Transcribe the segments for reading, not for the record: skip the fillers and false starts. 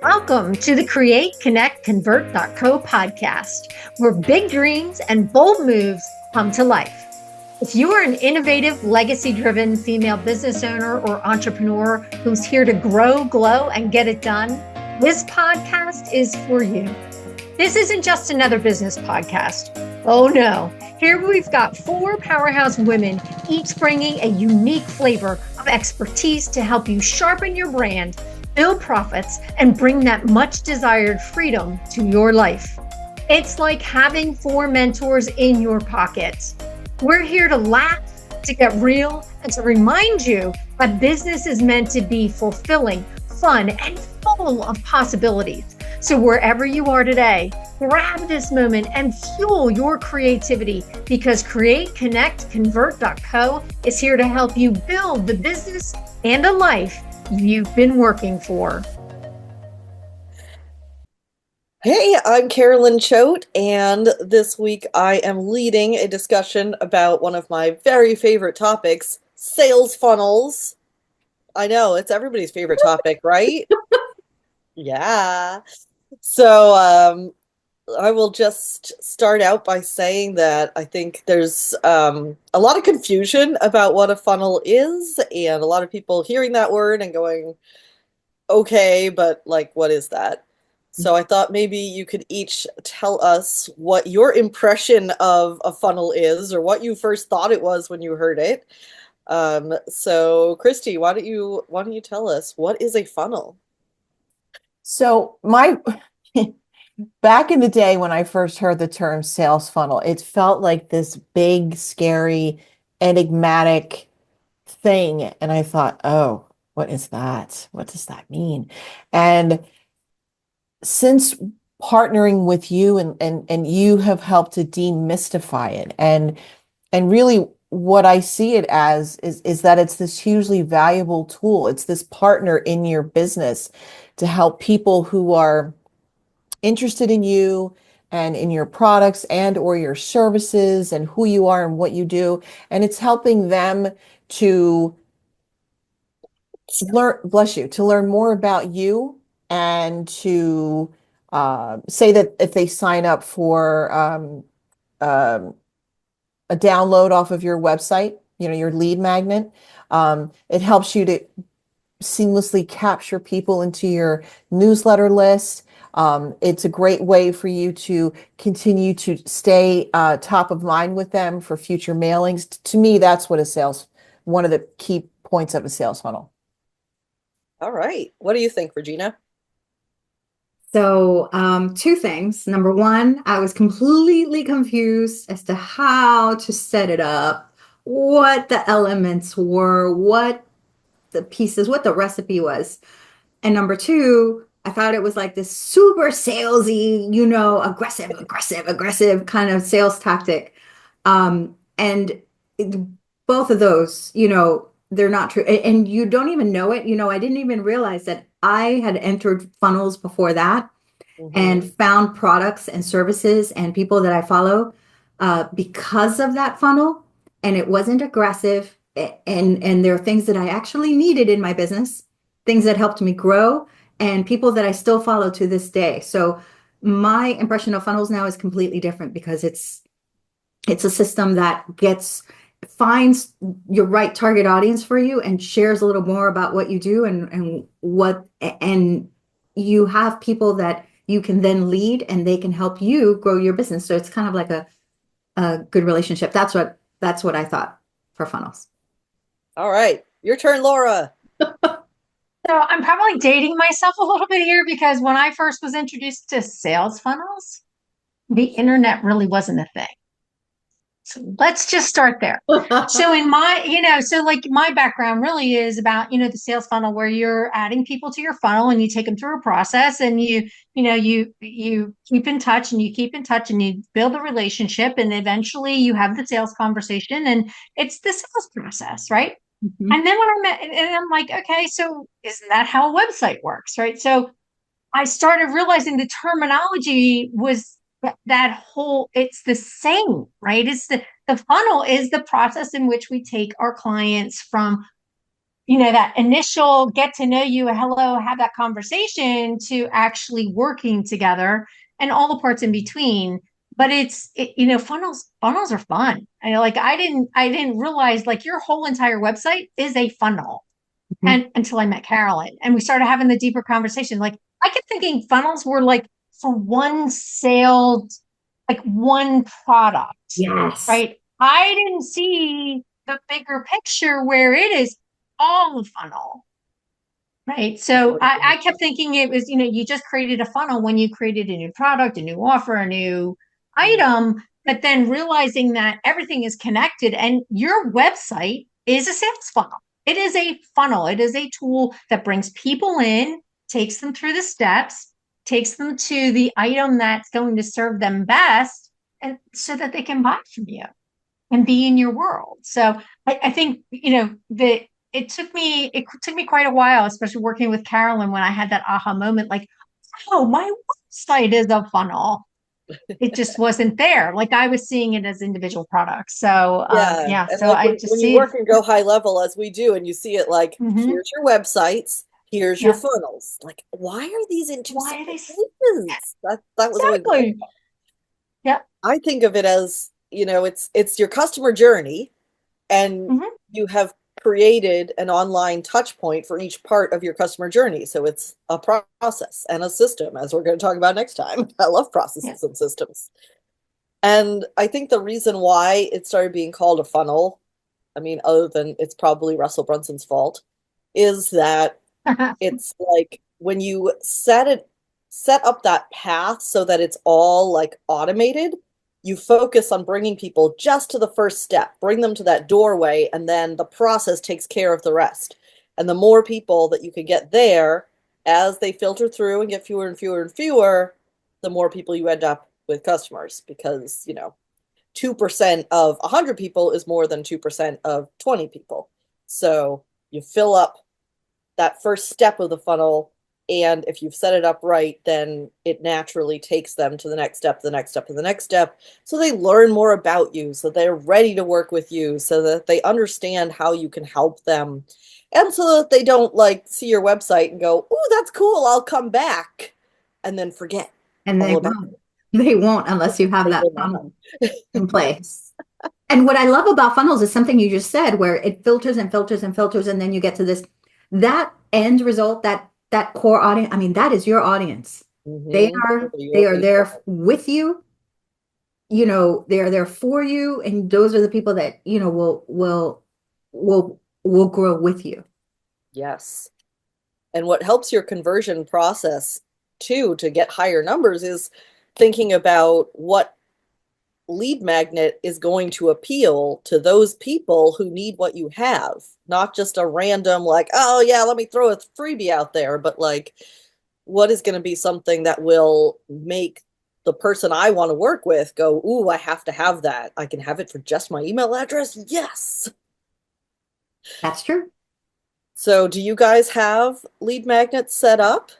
Welcome to the Create, Connect, Convert.co podcast, where big dreams and bold moves come to life. If you are an innovative, legacy-driven female business owner or entrepreneur who's here to grow, glow, and get it done, this podcast is for you. This isn't just another business podcast. Oh no, here we've got four powerhouse women, each bringing a unique flavor of expertise to help you sharpen your brand, build profits, and bring that much desired freedom to your life. It's like having four mentors in your pocket. We're here to laugh, to get real, and to remind you that business is meant to be fulfilling, fun, and full of possibilities. So wherever you are today, grab this moment and fuel your creativity, because Create, Connect, Convert.co is here to help you build the business and a life you've been working for. Hey, I'm Carolyn Choate, and this week I am leading a discussion about one of my very favorite topics, sales funnels. I know, it's everybody's favorite topic, right? Yeah. So, I will just start out by saying that I think there's a lot of confusion about what a funnel is, and a lot of people hearing that word and going, okay, but like, what is that? So I thought maybe you could each tell us what your impression of a funnel is, or what you first thought it was when you heard it. So Christy, why don't you tell us, what is a funnel? So my back in the day when I first heard the term sales funnel, it felt like this big, scary, enigmatic thing. And I thought, oh, what is that? What does that mean? And since partnering with you and you have helped to demystify it, and really what I see it as is that it's this hugely valuable tool. It's this partner in your business to help people who are interested in you and in your products and or your services and who you are and what you do. And it's helping them to learn, bless you, to learn more about you, and to say that if they sign up for um, a download off of your website, your lead magnet, it helps you to seamlessly capture people into your newsletter list. It's a great way for you to continue to stay top of mind with them for future mailings. To me, that's one of the key points of a sales funnel. All right. What do you think, Regina? So, two things. Number one, I was completely confused as to how to set it up, what the elements were, what the pieces, what the recipe was. And number two, I thought it was like this super salesy, aggressive kind of sales tactic. And both of those, they're not true. And you don't even know it. I didn't even realize that I had entered funnels before that and found products and services and people that I follow because of that funnel. And it wasn't aggressive. And there are things that I actually needed in my business, things that helped me grow, and people that I still follow to this day. So my impression of funnels now is completely different, because it's a system that finds your right target audience for you and shares a little more about what you do and you have people that you can then lead, and they can help you grow your business. So it's kind of like a good relationship. That's what I thought for funnels. All right. Your turn, Laura. So I'm probably dating myself a little bit here, because when I first was introduced to sales funnels, the internet really wasn't a thing. So let's just start there. So in my background really is about, the sales funnel, where you're adding people to your funnel and you take them through a process, and you keep in touch and you keep in touch and you build a relationship, and eventually you have the sales conversation, and it's the sales process, right? Mm-hmm. And then when I met, and I'm like, okay, so isn't that how a website works, right? So I started realizing the terminology was it's the same, right? It's the funnel is the process in which we take our clients from that initial get to know you, hello, have that conversation, to actually working together and all the parts in between. But funnels are fun. I didn't realize like your whole entire website is a funnel. Mhm. And until I met Carolyn and we started having the deeper conversation, like I kept thinking funnels were like for one sale, like one product, Yes. right? I didn't see the bigger picture where it is all a funnel, right? So I kept thinking it was, you just created a funnel when you created a new product, a new offer, a new item, but then realizing that everything is connected and your website is a sales funnel. It is a funnel. It is a tool that brings people in, takes them through the steps, takes them to the item that's going to serve them best, and so that they can buy from you and be in your world. So I think, that it took me quite a while, especially working with Carolyn, when I had that aha moment, like, oh, my website is a funnel. It just wasn't there. Like I was seeing it as individual products. So Yeah, yeah, and so like I when just you see it. work and go high level as we do, and you see it like, Hmm. here's your websites, here's your Yeah. funnels. Like, why are these in two Why are separate they places? That was always my. exactly? Yeah. I think of it as, it's your customer journey, and Hmm. you have created an online touch point for each part of your customer journey. So it's a process and a system, as we're going to talk about next time. I love Yeah. processes and systems. And I think the reason why it started being called a funnel, I mean, other than it's probably Russell Brunson's fault, is that it's like when you set up that path so that it's all like automated, you focus on bringing people just to the first step, bring them to that doorway, and then the process takes care of the rest. And the more people that you can get there as they filter through and get fewer and fewer and fewer, the more people you end up with customers, because 2% of 100 people is more than 2% of 20 people. So you fill up that first step of the funnel, and if you've set it up right, then it naturally takes them to the next step, the next step, and the next step. So they learn more about you, so they're ready to work with you, so that they understand how you can help them. And so that they don't like see your website and go, "Oh, that's cool, I'll come back," and then forget And all they about won't. They won't unless you have it. that funnel in place. And what I love about funnels is something you just said, where it filters and filters and filters, and then you get to this, that end result, that core audience. I mean, that is your audience. They Mm-hmm. are Your they are there people. with you. They are there for you, and those are the people that will grow with you. Yes. And what helps your conversion process too to get higher numbers is thinking about what lead magnet is going to appeal to those people who need what you have, not just a random like, oh yeah, let me throw a freebie out there, but like what is going to be something that will make the person I want to work with go, ooh, I have to have that. I can have it for just my email address. Yes. That's true. So do you guys have lead magnets set up?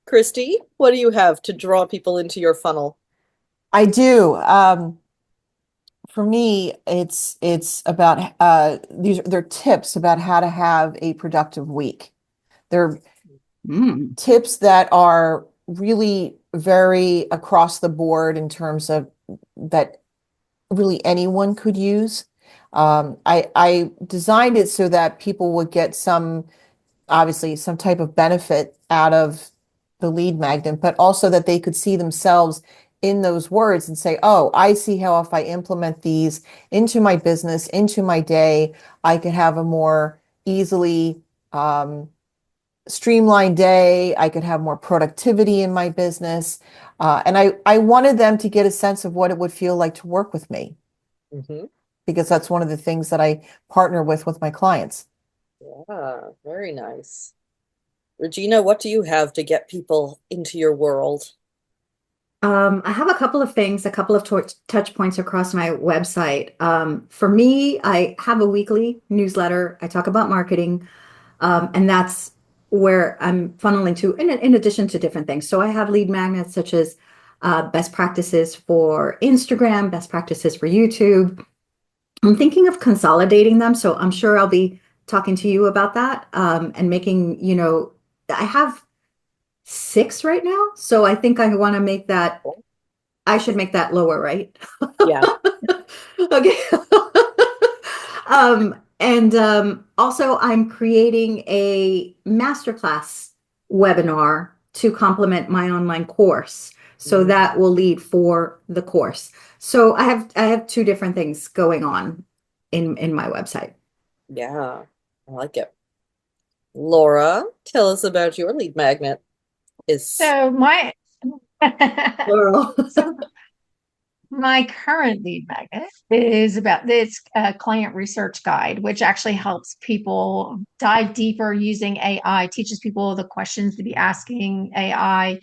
Christy, what do you have to draw people into your funnel? I do. For me, it's about they're tips about how to have a productive week. They're Mm. tips that are really very across the board in terms of that really anyone could use. I designed it so that people would get obviously some type of benefit out of the lead magnet, but also that they could see themselves in those words and say, oh, I see how if I implement these into my business, into my day, I could have a more easily streamlined day. I could have more productivity in my business. And I wanted them to get a sense of what it would feel like to work with me, Mm-hmm. because that's one of the things that I partner with my clients. Yeah, very nice. Regina, what do you have to get people into your world? I have a couple of things, a couple of touch points across my website. For me, I have a weekly newsletter. I talk about marketing, and that's where I'm funneling to, in addition to different things. So I have lead magnets such as best practices for Instagram, best practices for YouTube. I'm thinking of consolidating them, so I'm sure I'll be talking to you about that, and making, I have 6 right now. So I think I want to make that, I should make that lower, right? Yeah. Okay. And also I'm creating a masterclass webinar to complement my online course. So that will lead for the course. So I have 2 different things going on in my website. Yeah. I like it. Laura, tell us about your lead magnet. Is So my Plural. so my current lead magnet is about this client research guide, which actually helps people dive deeper using AI, teaches people the questions to be asking AI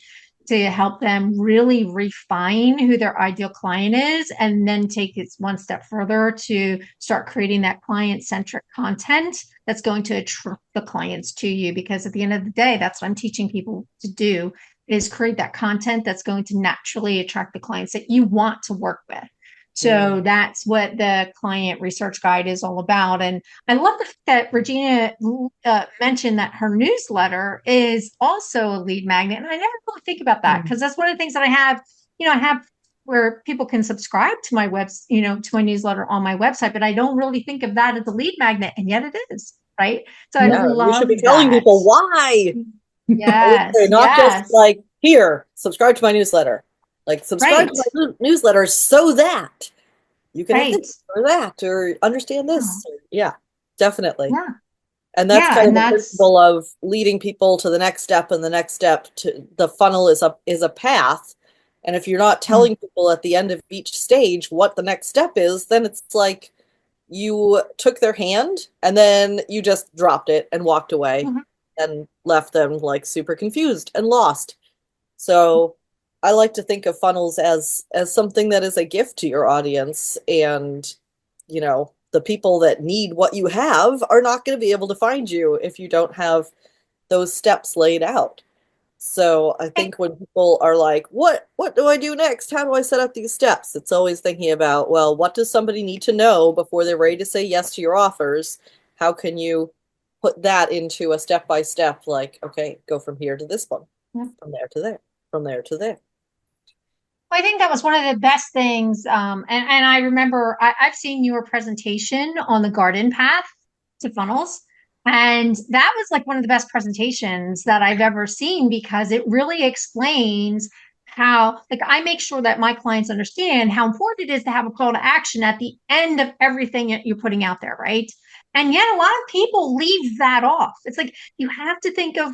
to help them really refine who their ideal client is, and then take it one step further to start creating that client-centric content that's going to attract the clients to you. Because at the end of the day, that's what I'm teaching people to do, is create that content that's going to naturally attract the clients that you want to work with. So that's what the client research guide is all about. And I love the fact that Regina mentioned that her newsletter is also a lead magnet. And I never really think about that, because that's one of the things that I have, I have where people can subscribe to my to my newsletter on my website, but I don't really think of that as a lead magnet. And yet it is, right? So I Yeah, you love should be telling that. people why. I would Yes, say not just yes. like, here, subscribe to my newsletter. Like, subscribe Right, to my newsletter so that you can have right. this or that or understand Yeah, this. Yeah, definitely. yeah, And that's yeah. kind of And the that's principle of leading people to the next step, and the next step to the funnel is a path. And if you're not mm, telling people at the end of each stage what the next step is, then it's like you took their hand and then you just dropped it and walked away mhm. and left them like super confused and lost. So I like to think of funnels as something that is a gift to your audience, and the people that need what you have are not going to be able to find you if you don't have those steps laid out. So I Hey, think when people are like, what do I do next? How do I set up these steps? It's always thinking about, well, what does somebody need to know before they're ready to say yes to your offers? How can you put that into a step by step, like, okay, go from here to this one, yeah. from there to there, from there to there. I think that was one of the best things. And I remember I've seen your presentation on the garden path to funnels. And that was like one of the best presentations that I've ever seen, because it really explains how, like, I make sure that my clients understand how important it is to have a call to action at the end of everything that you're putting out there, right? And yet a lot of people leave that off. It's like you have to think of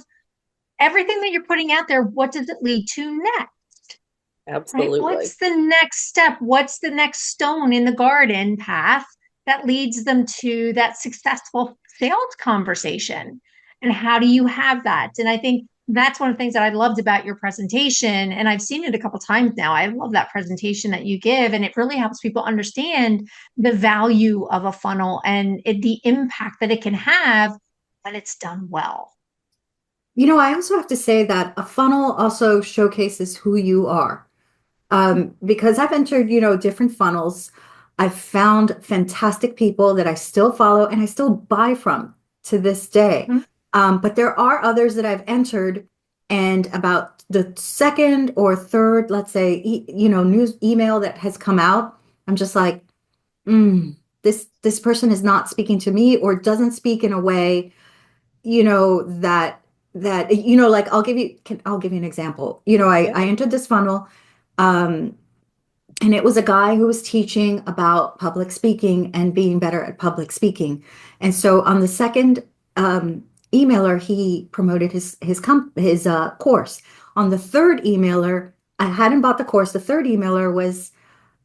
everything that you're putting out there. What does it lead to next? Right? Absolutely. What's the next step? What's the next stone in the garden path that leads them to that successful sales conversation? And how do you have that? And I think that's one of the things that I loved about your presentation. And I've seen it a couple times now. I love that presentation that you give. And it really helps people understand the value of a funnel and the impact that it can have when it's done well. I also have to say that a funnel also showcases who you are. Because I've entered, different funnels. I've found fantastic people that I still follow and I still buy from to this day. Mhm. But there are others that I've entered, and about the second or third, let's say, news email that has come out, I'm just like, this person is not speaking to me, or doesn't speak in a way, that like, I'll give you an example. Yeah. I entered this funnel. Um, and it was a guy who was teaching about public speaking and being better at public speaking. And so on the second emailer, he promoted his course. On the third emailer, I hadn't bought the course. The third emailer was,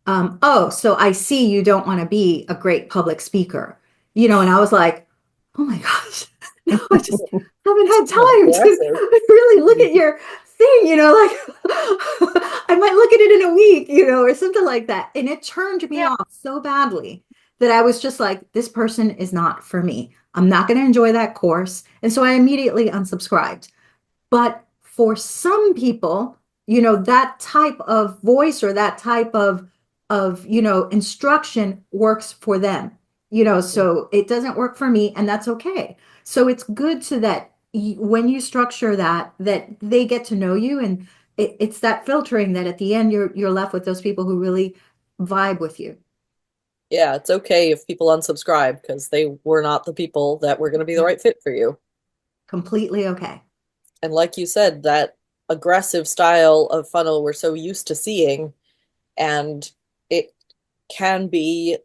oh, so I see you don't want to be a great public speaker. And I was like, oh my gosh, I just haven't had time Aggressive. to really look at your thing, like I might look at it in a week, or something like that. And it turned me Yeah. off so badly that I was just like, this person is not for me. I'm not going to enjoy that course. And so I immediately unsubscribed. But for some people, that type of voice or that type of instruction works for them. So it doesn't work for me, and that's okay. So it's good so that when you structure that they get to know you, and it's that filtering that at the end you're left with those people who really vibe with you. Yeah, it's okay if people unsubscribe because they were not the people that were going to be the right fit for you. Completely okay. And like you said, that aggressive style of funnel we're so used to seeing, and it can be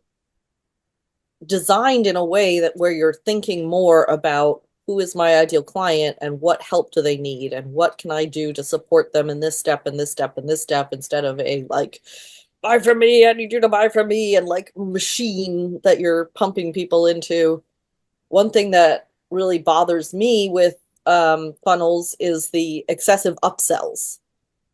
designed in a way that where you're thinking more about who is my ideal client and what help do they need and what can I do to support them in this step and this step and this step, instead of a like, buy from me, I need you to buy from me, and like machine that you're pumping people into. One thing that really bothers me with funnels is the excessive upsells.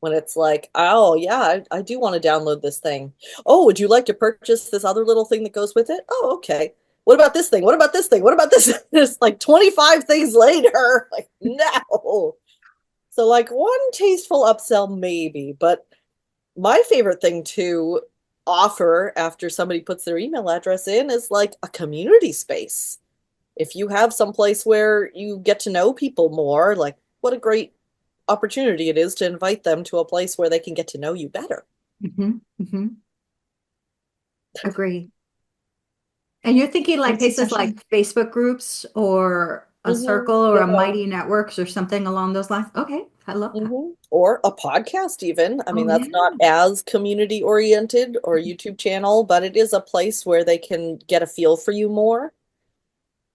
When it's like, oh, yeah, I do want to download this thing. Oh, would you like to purchase this other little thing that goes with it? Oh, okay. What about this thing? What about this thing? What about this? There's like 25 things later. Like, no. So, like, one tasteful upsell, maybe. But my favorite thing to offer after somebody puts their email address in is like a community space. If you have some place where you get to know people more, like, what a great opportunity it is to invite them to a place where they can get to know you better. Mm-hmm. Agree. And you're thinking like It's places essentially like Facebook groups or a Mm-hmm. circle or a Yeah. Mighty Networks or something along those lines. Okay, I love that. Mm-hmm. Or a podcast, even. I mean, Oh that's not yeah. as community oriented or YouTube channel, but it is a place where they can get a feel for you more.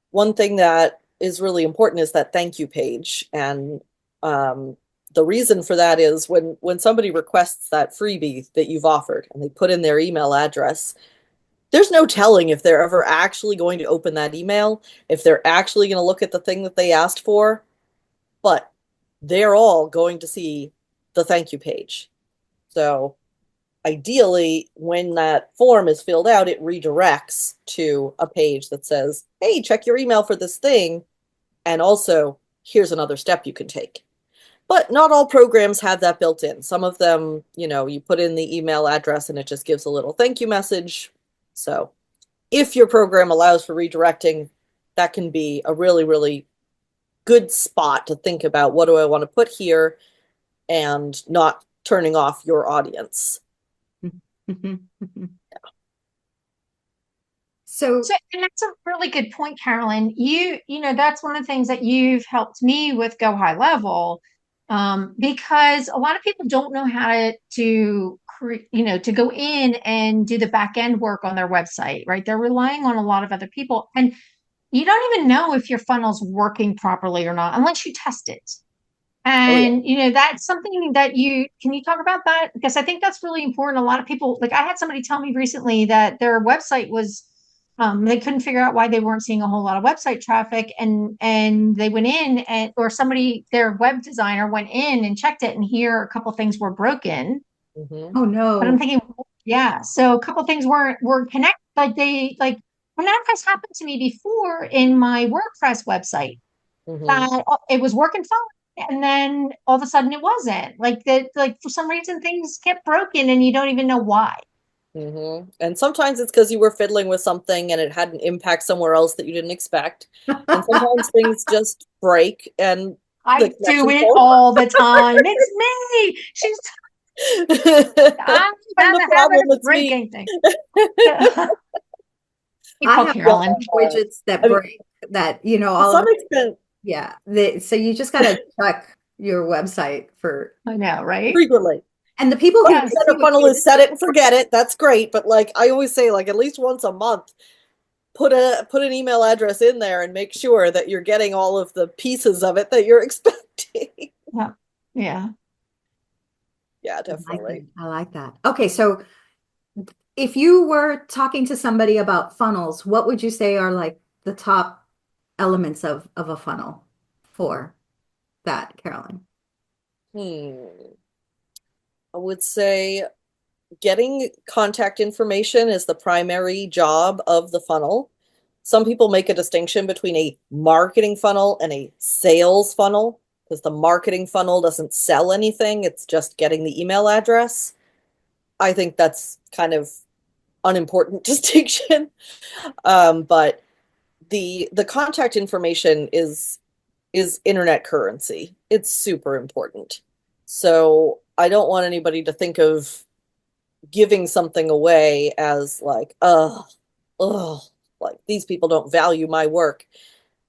One thing that is really important is that thank you page. And the reason for that is when somebody requests that freebie that you've offered and they put in their email address, there's no telling if they're ever actually going to open that email, if they're actually going to look at the thing that they asked for, but they're all going to see the thank you page. So ideally, when that form is filled out, it redirects to a page that says, hey, check your email for this thing. And also, here's another step you can take. But not all programs have that built in. Some of them, you put in the email address and it just gives a little thank you message. So if your program allows for redirecting, that can be a really, really good spot to think about, what do I want to put here, and not turning off your audience. So, So, and that's a really good point, Carolyn. That's one of the things that you've helped me with Go High Level, because a lot of people don't know how to go in and do the back end work on their website, right? They're relying on a lot of other people, and you don't even know if your funnel's working properly or not unless you test it. Oh, yeah. And that's something that can you talk about that? Because I think that's really important. A lot of people, like I had somebody tell me recently that their website was they couldn't figure out why they weren't seeing a whole lot of website traffic, and they went in and or somebody, their web designer went in and checked it, and here a couple things were broken. Mm-hmm. oh But I'm no. thinking, yeah, so a couple things weren't connected, like when that has happened to me before in my WordPress website, Mm-hmm. that it was working fine, and then all of a sudden it wasn't, like that, like for some reason things get broken and you don't even know why. Mm-hmm. And sometimes it's because you were fiddling with something and it had an impact somewhere else that you didn't expect. And sometimes things just break and the I do connection it falls all the time. It's me. off. I I'm have the a habit problem, of it's me. breaking things. I I call have Carolyn. widgets that I mean, break that, to all of some a extent, yeah. So you just gotta check your website for, I know, right? frequently. and the people who 100% Yes. argue of with funnel you, is set it and forget it. That's great. But like I always say, like at least once a month, put an email address in there and make sure that you're getting all of the pieces of it that you're expecting. Yeah. Yeah. Yeah, I like definitely. that. I like that. Okay, so if you were talking to somebody about funnels, what would you say are like the top elements of a funnel for that, Carolyn? Hmm. I would say getting contact information is the primary job of the funnel. Some people make a distinction between a marketing funnel and a sales funnel because the marketing funnel doesn't sell anything, it's just getting the email address. I think that's kind of unimportant distinction. But the contact information is internet currency. It's super important. So I don't want anybody to think of giving something away as like, like these people don't value my work.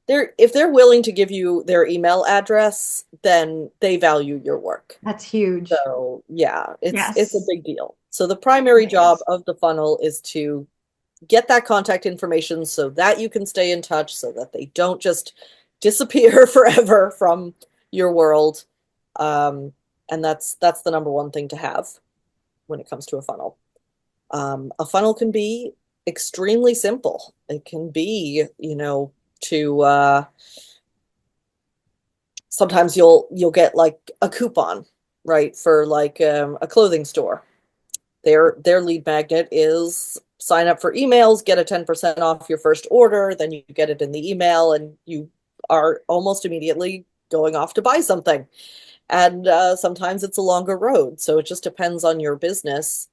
If they're willing to give you their email address, then they value your work. That's huge. So yeah, it's a Yes. big deal. So the primary It job is. of the funnel is to get that contact information so that you can stay in touch, so that they don't just disappear forever from your world. And that's the number one thing to have when it comes to a funnel. A funnel can be extremely simple. It can be, to sometimes you'll get like a coupon, right, for like a clothing store. Their lead magnet is sign up for emails, get a 10% off your first order, then you get it in the email and you are almost immediately going off to buy something. And sometimes it's a longer road. So it just depends on your business.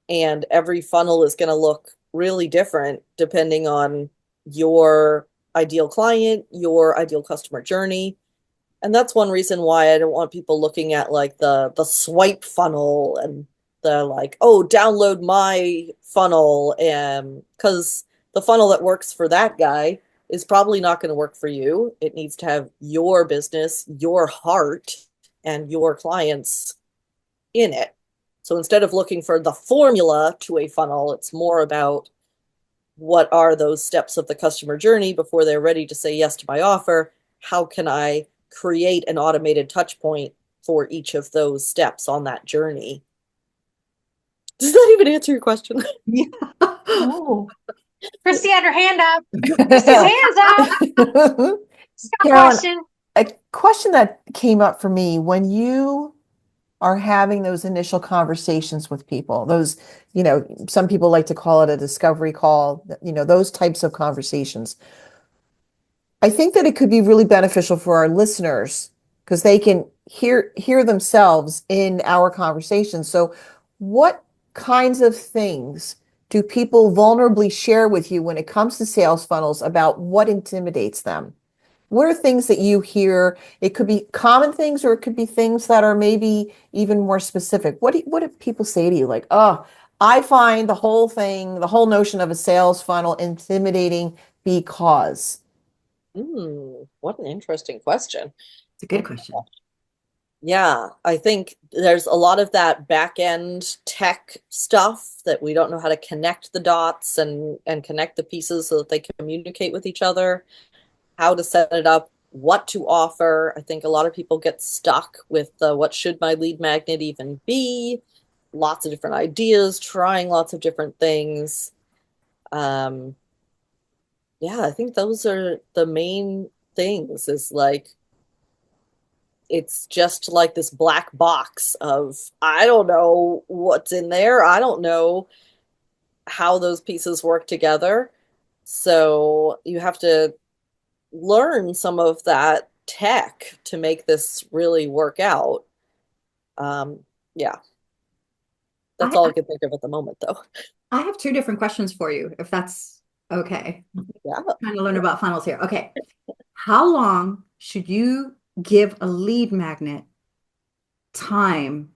And every funnel is going to look really different depending on your ideal client, your ideal customer journey. And that's one reason why I don't want people looking at like the swipe funnel and the like, oh, download my funnel, and because the funnel that works for that guy is probably not going to work for you. It needs to have your business, your heart, and your clients in it. So instead of looking for the formula to a funnel, it's more about what are those steps of the customer journey before they're ready to say yes to my offer? How can I create an automated touch point for each of those steps on that journey? Does that even answer your question? Yeah. Oh, Christy had her hand up. Christy's hands up. She's got a Carolyn, question. a question that came up for me when you are having those initial conversations with people, those, some people like to call it a discovery call, those types of conversations. I think that it could be really beneficial for our listeners because they can hear themselves in our conversation. So what kinds of things do people vulnerably share with you when it comes to sales funnels about what intimidates them? What are things that you hear? It could be common things, or it could be things that are maybe even more specific. What do people say to you? Like, oh, I find the whole thing, the whole notion of a sales funnel intimidating because. What an interesting question. It's a good question. Yeah, I think there's a lot of that back end tech stuff that we don't know how to connect the dots and connect the pieces so that they communicate with each other, how to set it up, what to offer. I think a lot of people get stuck with what should my lead magnet even be? Lots of different ideas, trying lots of different things. Um, yeah, I think those are the main things is like it's just like this black box of I don't know what's in there. I don't know how those pieces work together. So you have to learn some of that tech to make this really work out. Um, yeah, that's I, all I can think of at the moment, though. I have two different questions for you, if that's okay. Yeah. Trying to learn about funnels here. Okay. How long should you give a lead magnet time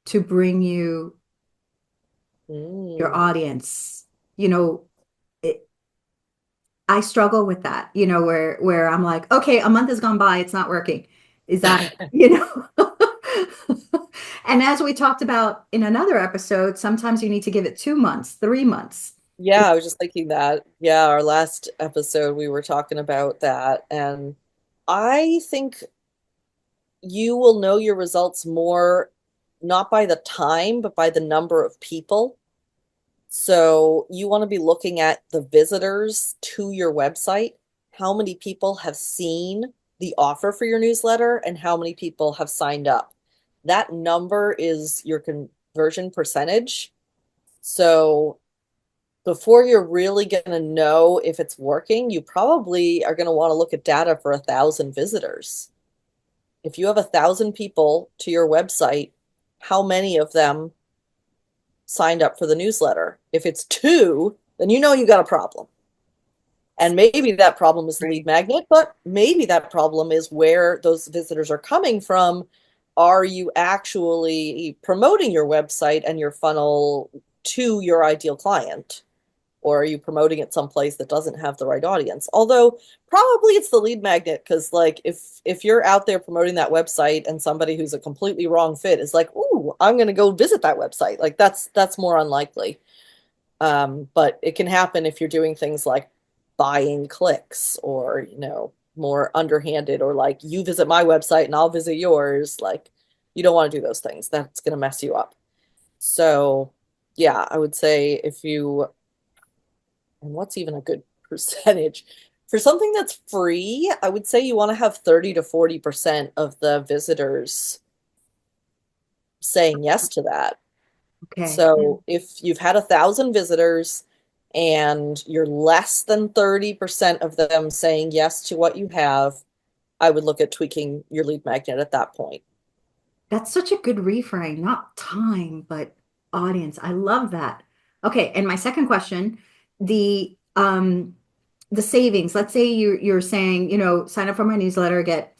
to bring you your Mm. audience? You know, it, I struggle with that, where I'm like, okay, a month has gone by, it's not working. Is that, you know? And as we talked about in another episode, sometimes you need to give it 2 months, 3 months. Yeah, I was just thinking that. Yeah, our last episode we were talking about that, and I think you will know your results more not by the time, but by the number of people. So you want to be looking at the visitors to your website, how many people have seen the offer for your newsletter, and how many people have signed up. That number is your conversion percentage. So before you're really going to know if it's working, you probably are going to want to look at data for 1,000 visitors. If you have 1,000 people to your website, how many of them signed up for the newsletter. If it's 2, then you know you got a problem. And maybe that problem is the lead magnet, but maybe that problem is where those visitors are coming from. Are you actually promoting your website and your funnel to your ideal client? Or are you promoting it someplace that doesn't have the right audience? Although probably it's the lead magnet, because like if you're out there promoting that website and somebody who's a completely wrong fit is like, ooh, I'm going to go visit that website. Like that's more unlikely. But it can happen if you're doing things like buying clicks, or, more underhanded, or like you visit my website and I'll visit yours. Like, you don't want to do those things. That's going to mess you up. So yeah, I would say and what's even a good percentage? For something that's free, I would say you want to have 30 to 40% of the visitors saying yes to that. Okay. So if you've had 1,000 visitors and you're less than 30% of them saying yes to what you have, I would look at tweaking your lead magnet at that point. That's such a good reframe, not time, but audience. I love that. Okay, and my second question, the savings. Let's say you're saying, sign up for my newsletter, get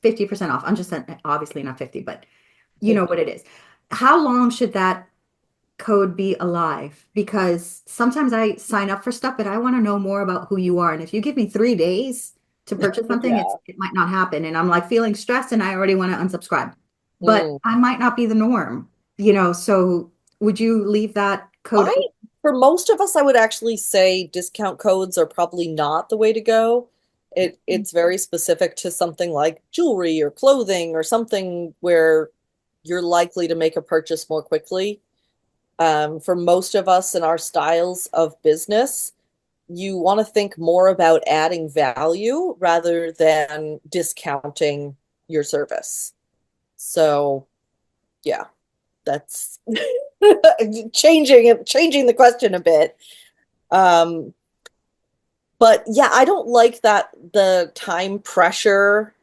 50% off. I'm just saying, obviously not 50, but you know what it is. How long should that code be alive? Because sometimes I sign up for stuff, but I want to know more about who you are. And if you give me 3 days to purchase something, Yeah. it might not happen. And I'm like feeling stressed and I already want to unsubscribe. But Mm. I might not be the norm, so would you leave that code? For most of us, I would actually say discount codes are probably not the way to go. It's very specific to something like jewelry or clothing or something where you're likely to make a purchase more quickly. For most of us in our styles of business, you want to think more about adding value rather than discounting your service. So, yeah, that's changing the question a bit. Um, but yeah, I don't like that the time pressure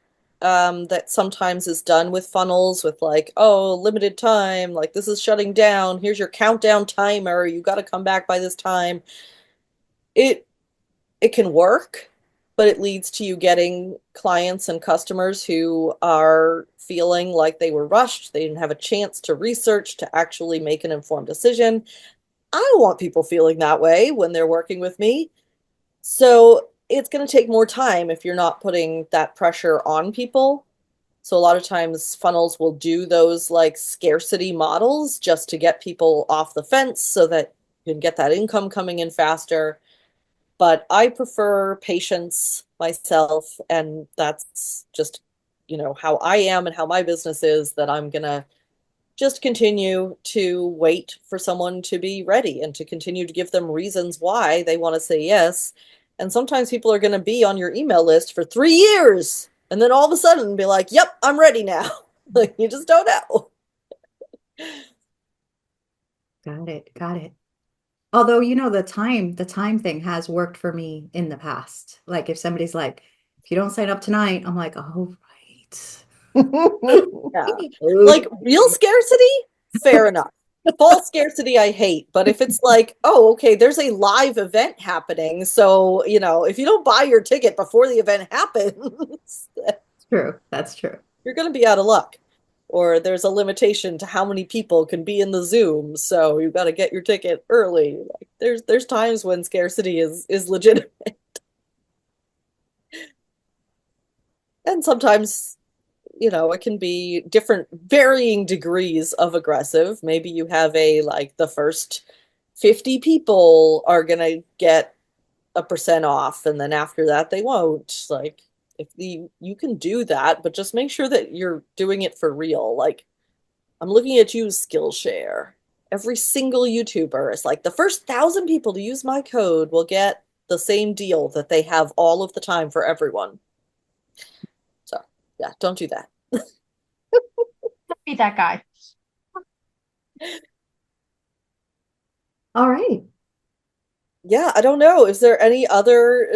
that sometimes is done with funnels, with like, oh, limited time, like this is shutting down. Here's your countdown timer. You got to come back by this time. It it can work, but it leads to you getting clients and customers who are feeling like they were rushed. They didn't have a chance to research, to actually make an informed decision. I don't want people feeling that way when they're working with me. So it's going to take more time if you're not putting that pressure on people. So a lot of times funnels will do those like scarcity models just to get people off the fence so that you can get that income coming in faster. But I prefer patience myself, and that's just, how I am and how my business is, that I'm gonna just continue to wait for someone to be ready and to continue to give them reasons why they want to say yes. And sometimes people are going to be on your email list for 3 years and then all of a sudden be like, yep, I'm ready now. Like, you just don't know. Got it. Got it. Although, the time thing has worked for me in the past. Like if somebody's like, if you don't sign up tonight, I'm like, oh, right. Yeah. Like real scarcity, fair enough. False scarcity, I hate. But if it's like, oh, okay, there's a live event happening. So, if you don't buy your ticket before the event happens, True. That's true. you're going to be out of luck. Or there's a limitation to how many people can be in the Zoom. So you got to get your ticket early. Like there's times when scarcity is legitimate. And sometimes it can be different, varying degrees of aggressive. Maybe you have like the first 50 people are gonna get a percent off, and then after that they won't. Like, if you can do that, but just make sure that you're doing it for real. Like, I'm looking at you, Skillshare. Every single YouTuber is like, the first 1,000 people to use my code will get the same deal that they have all of the time for everyone. So yeah, don't do that. Be that guy. All right. Yeah, I don't know. Is there any other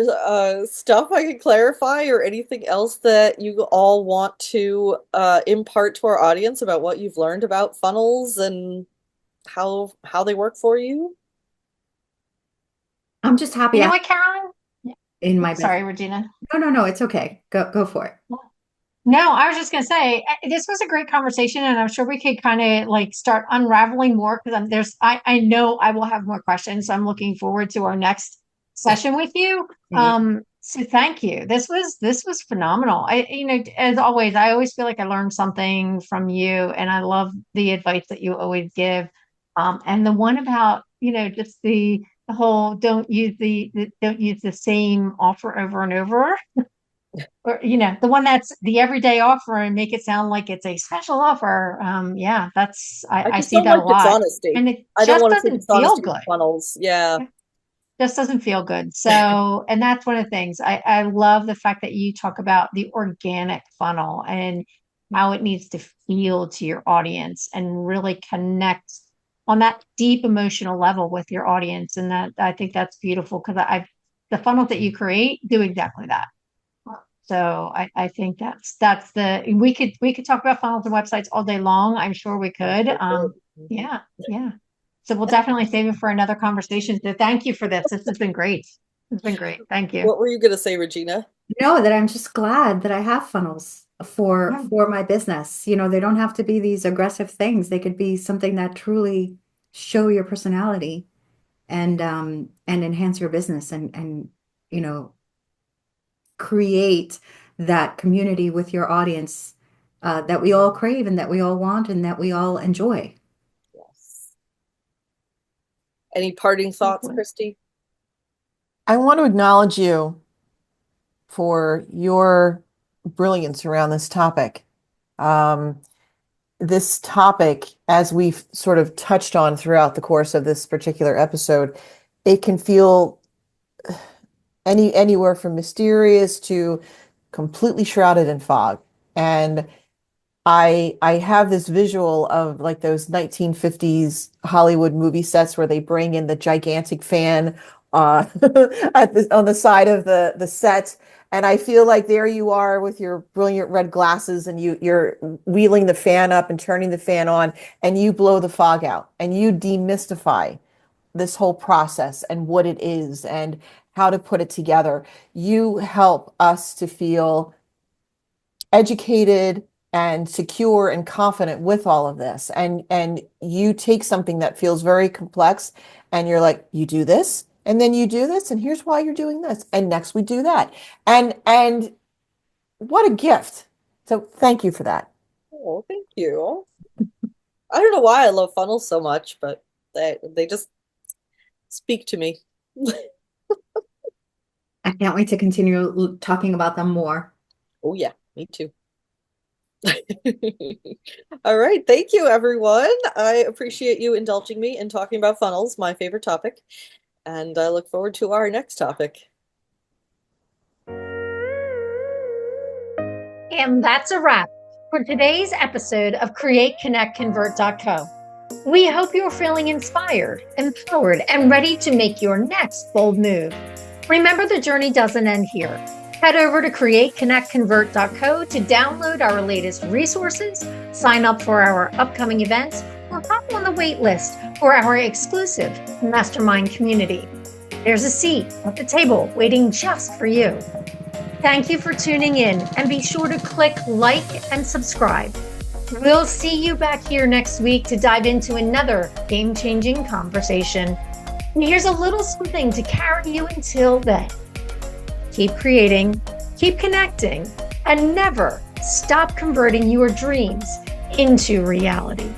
stuff I can clarify, or anything else that you all want to impart to our audience about what you've learned about funnels and how they work for you? I'm just happy You know what, Carolyn? in my Sorry, business. Regina. No, it's okay. Go for it. No, I was just going to say this was a great conversation, and I'm sure we could kind of like start unraveling more because I know I will have more questions. So I'm looking forward to our next session with you. So thank you. This was phenomenal. As always, I always feel like I learned something from you, and I love the advice that you always give. And the one about just the whole don't use the same offer over and over, or the one that's the everyday offer and make it sound like it's a special offer. Yeah, that's I I just see don't that a like lot, dishonesty. and it I don't just want to see doesn't feel dishonesty with good. funnels. Yeah. Just doesn't feel good. So, and that's one of the things I love, the fact that you talk about the organic funnel and how it needs to feel to your audience and really connect on that deep emotional level with your audience. And that, I think that's beautiful because the funnels that you create do exactly that. So I think we could talk about funnels and websites all day long. I'm sure we could. Yeah, yeah. So we'll definitely save it for another conversation. So thank you for this. This has been great. It's been great. Thank you. What were you going to say, Regina? No, that I'm just glad that I have funnels for Yeah. for my business. They don't have to be these aggressive things. They could be something that truly show your personality and enhance your business and you know create that community with your audience that we all crave and that we all want and that we all enjoy. Yes. Any parting thoughts, Christy? I want to acknowledge you for your brilliance around this topic. This topic, as we've sort of touched on throughout the course of this particular episode, it can feel anywhere from mysterious to completely shrouded in fog. And I have this visual of like those 1950s Hollywood movie sets where they bring in the gigantic fan uh, on the side of the set. And I feel like there you are with your brilliant red glasses and you're wheeling the fan up and turning the fan on and you blow the fog out and you demystify this whole process and what it is and how to put it together. You help us to feel educated and secure and confident with all of this. And you take something that feels very complex and you're like, you do this, and then you do this, and here's why you're doing this. And next we do that. And what a gift. So thank you for that. Oh, thank you. I don't know why I love funnels so much, but they just speak to me. I can't wait to continue talking about them more. Oh yeah, me too. All right, thank you everyone. I appreciate you indulging me in talking about funnels, my favorite topic, and I look forward to our next topic. And that's a wrap for today's episode of CreateConnectConvert.co. We hope you're feeling inspired, empowered, and ready to make your next bold move. Remember, the journey doesn't end here. Head over to CreateConnectConvert.co to download our latest resources, sign up for our upcoming events, or hop on the wait list for our exclusive mastermind community. There's a seat at the table waiting just for you. Thank you for tuning in, and be sure to click like and subscribe. We'll see you back here next week to dive into another game-changing conversation. And here's a little something to carry you until then. Keep creating, keep connecting, and never stop converting your dreams into reality.